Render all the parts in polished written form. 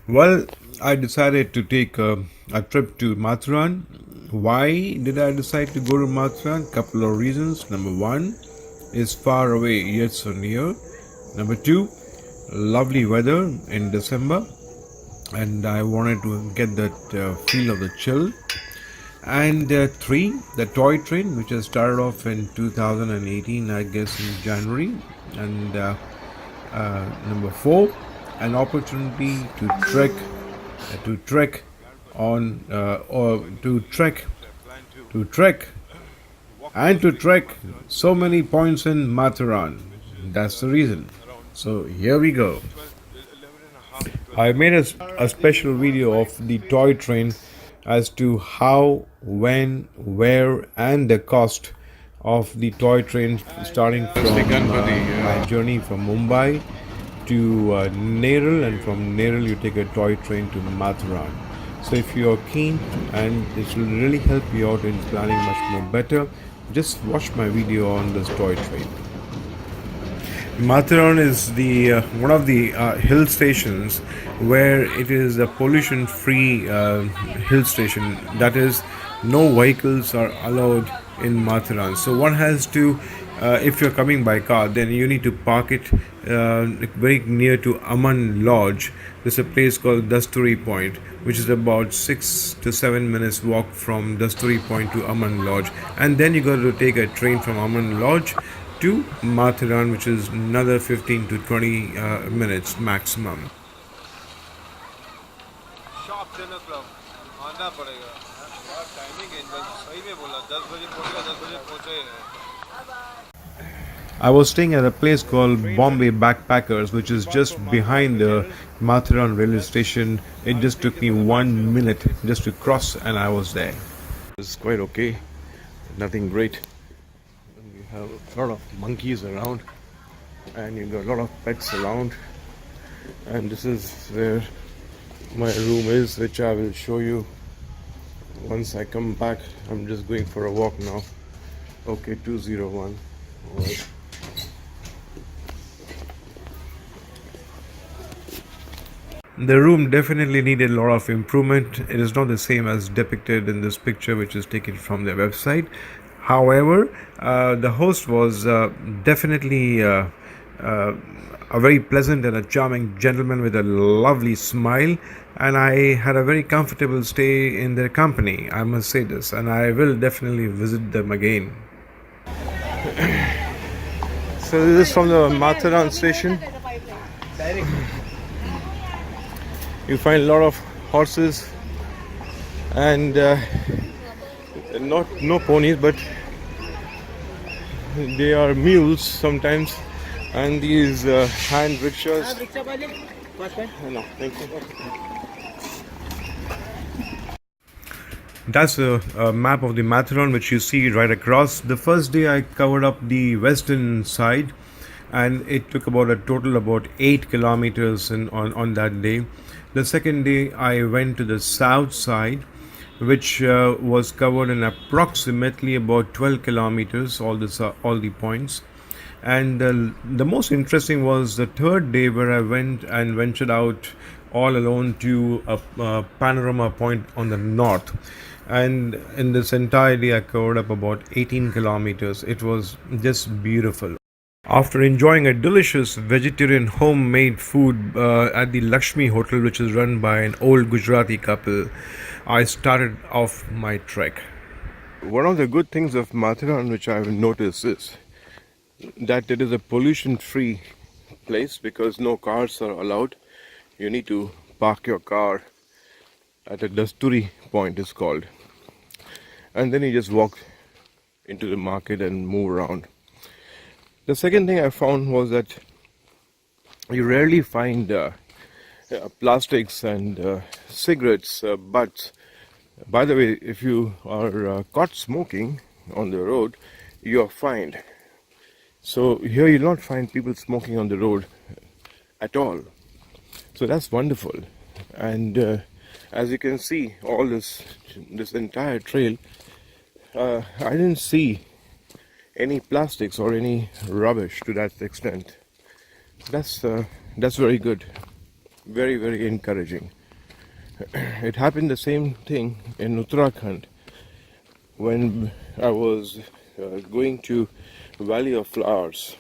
Well, I decided to take a trip to Matheran. Why did I decide to go to Matheran? Couple of reasons. Number one, is far away yet so near. Number two, lovely weather in December, and I wanted to get that feel of the chill. And three, the toy train, which has started off in 2018, I guess in January, and number four, an opportunity to trek on or to trek and to trek so many points in Matheran. That's the reason. So here we go. I made a special video of the toy train as to how, when, where, and the cost of the toy train starting from my journey from Mumbai to Nerul, and from Nerul you take a toy train to Matheran. So if you are keen and this will really help you out in planning much more better, just watch my video on this toy train. Matheran is the one of the hill stations where it is a pollution-free hill station. That is, no vehicles are allowed in Matheran. So one has to, if you're coming by car, then you need to park it very near to Aman Lodge. There's a place called Dasturi Point, which is about 6 to 7 minutes walk from Dasturi Point to Aman Lodge, and then you got to take a train from Aman Lodge to Matheran, which is another 15 to 20 minutes maximum. Shop 10 o'clock आना पड़ेगा यार timing है इनका सही में बोला 10 बजे पहुंचेगा 10 बजे पहुंचे हैं I was staying at a place called Bombay Backpackers, which is just behind the Matheran railway station. It just took me 1 minute just to cross, and I was there. It's quite okay, nothing great. You have a lot of monkeys around, and you got a lot of pets around. And this is where my room is, which I will show you once I come back. I'm just going for a walk now. Okay, 201. All right. The room definitely needed a lot of improvement. It is not the same as depicted in this picture, which is taken from their website. However, the host was definitely a very pleasant and a charming gentleman with a lovely smile, and I had a very comfortable stay in their company. I must say this, and I will definitely visit them again. So this is from the Matheran station. You find a lot of horses and no ponies, but they are mules sometimes, and these hand rickshaws. No, thank you. That's a map of the Matheran, which you see right across. The first day I covered up the western side, and it took about a total about 8 kilometers on that day. The second day I went to the south side, which was covered in approximately about 12 kilometers, all the points. And the most interesting was the third day, where I went and ventured out all alone to a panorama point on the north. And in this entire day I covered up about 18 kilometers. It was just beautiful. After enjoying a delicious vegetarian homemade food at the Lakshmi Hotel, which is run by an old Gujarati couple, I started off my trek. One of the good things of Matheran, which I've noticed, is that it is a pollution-free place because no cars are allowed. You need to park your car at a Dasturi point, it's called, and then you just walk into the market and move around. The second thing I found was that you rarely find plastics and cigarettes butts. By the way, if you are caught smoking on the road, you are fined. So here you'll not find people smoking on the road at all. So that's wonderful. And as you can see, all this entire trail, I didn't see any plastics or any rubbish to that extent. That's very good. very, very encouraging. It happened the same thing in Uttarakhand when I was going to Valley of Flowers.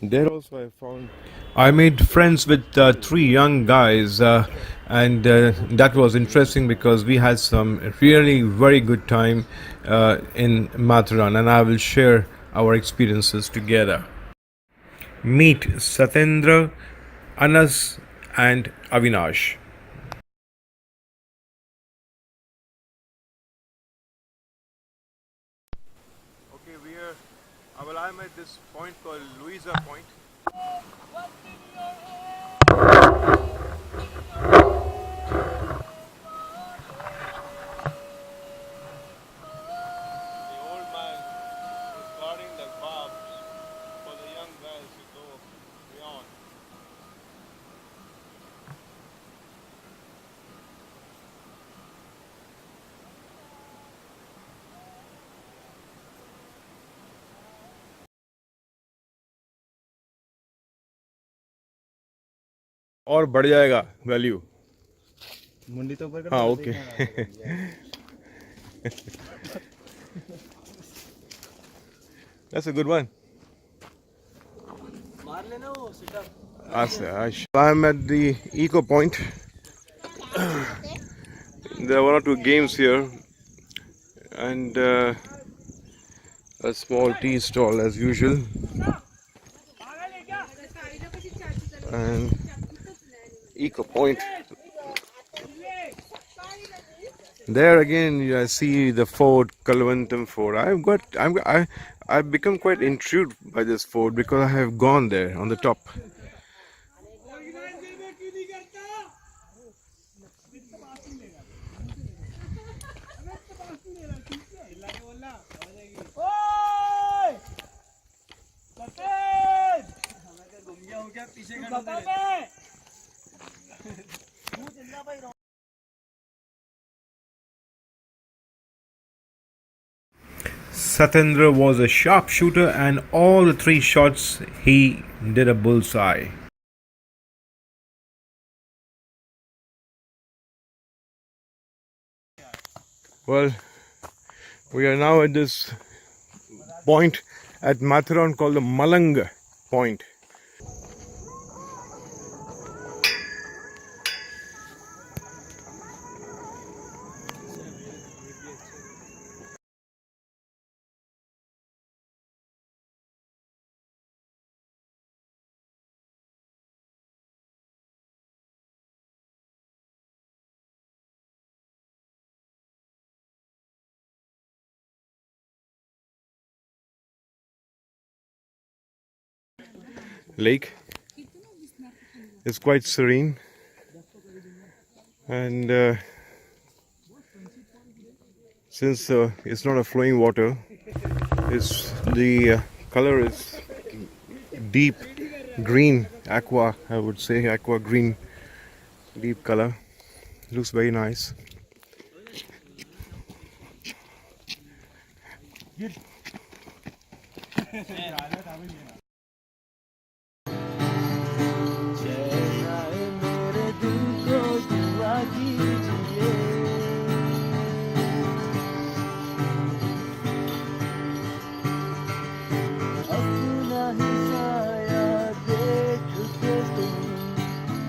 There also I found I made friends with three young guys, and that was interesting because we had some really very good time in Matheran, and I will share our experiences together. Meet Satyendra, Anas, and Avinash. Okay, I'm at this point called Louisa Point. The old man is guarding the barbs for the young guys to go beyond. और बढ़ जाएगा value मुंडी तो ऊपर कर हाँ दो, okay देखना That's a good one. मार लेना वो sit-up I'm at the Eco Point. There are one or two games here, and a small tea stall as usual. And Eco Point. There again, I see the fort, Kalvantam Fort. I've become quite intrigued by this fort because I have gone there on the top. Satyendra was a sharpshooter, and all the three shots he did a bullseye. Well, we are now at this point at Matheran called the Malang point. Lake is quite serene, and since it's not a flowing water, the color is deep green, aqua, I would say aqua green, deep color. Looks very nice.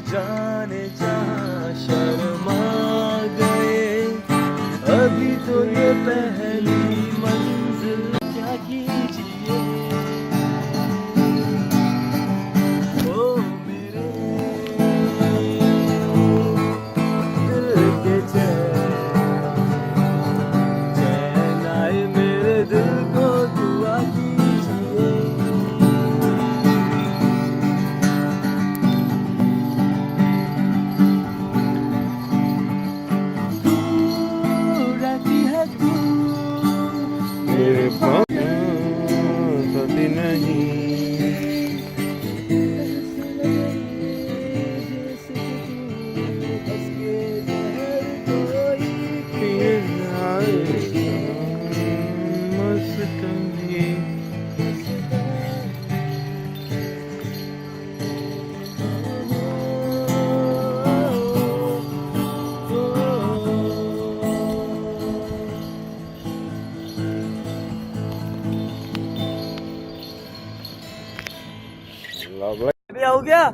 जाने जहाँ शर्मा गए, अभी तो ये पहली मंजिल क्या कीजिए। गया?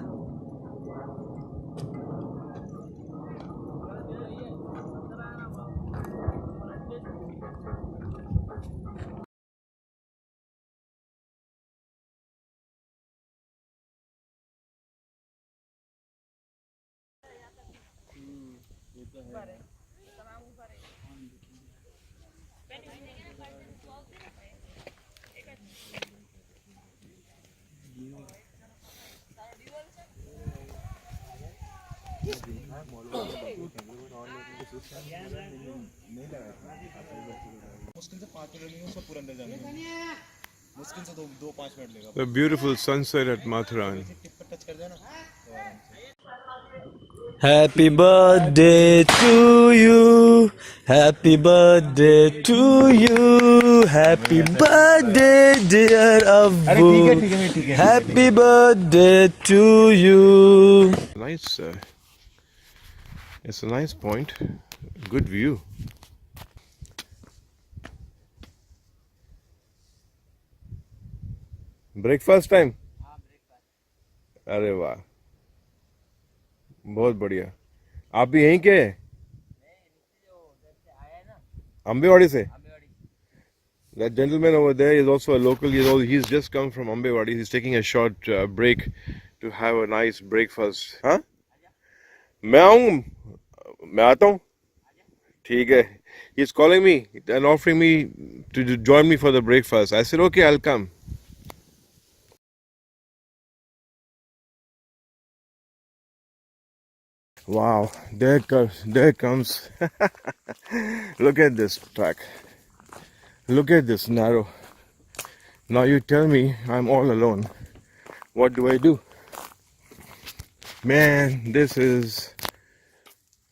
मुश्किल से 5 मिनट में उसको पूरा अंदर जाने में। मुश्किल से 2-5 मिनट लेगा। The beautiful sunset at Matheran. Tip पर टच कर देना तो आराम से। Happy birthday to you. Happy birthday to you. Happy birthday, dear Abu. Happy birthday to you. Nice. It's a nice point. Good view. Breakfast time. अरे वाह, बहुत बढ़िया। आप भी यहीं के हैं? Ambewadi से? That gentleman over there is also a local. He's just come from Ambewadi. He's taking a short break to have a nice breakfast. हाँ? मैं आऊँ? मैं आता हूँ? ठीक है. He's calling me and offering me to join me for the breakfast. I said, okay, I'll come. Wow, there comes. Look at this track. Look at this narrow. Now you tell me I'm all alone. What do I do? Man, this is,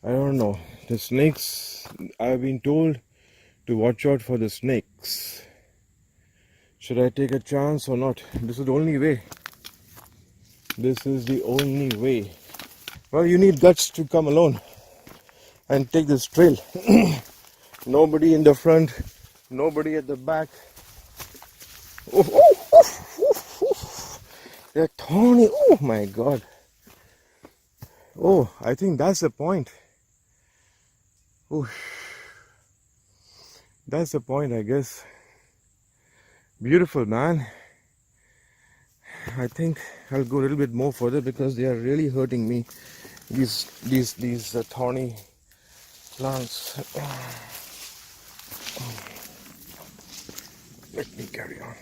I don't know. The snakes, I've been told to watch out for the snakes. Should I take a chance or not? This is the only way. This is the only way. Well, you need guts to come alone and take this trail. Nobody in the front, nobody at the back. Oh, oh, oh, oh, oh. They're thorny. Oh my God. Oh, I think that's the point. Oh, that's the point, I guess. Beautiful, man. I think I'll go a little bit more further because they are really hurting me. These thorny plants. Let me carry on.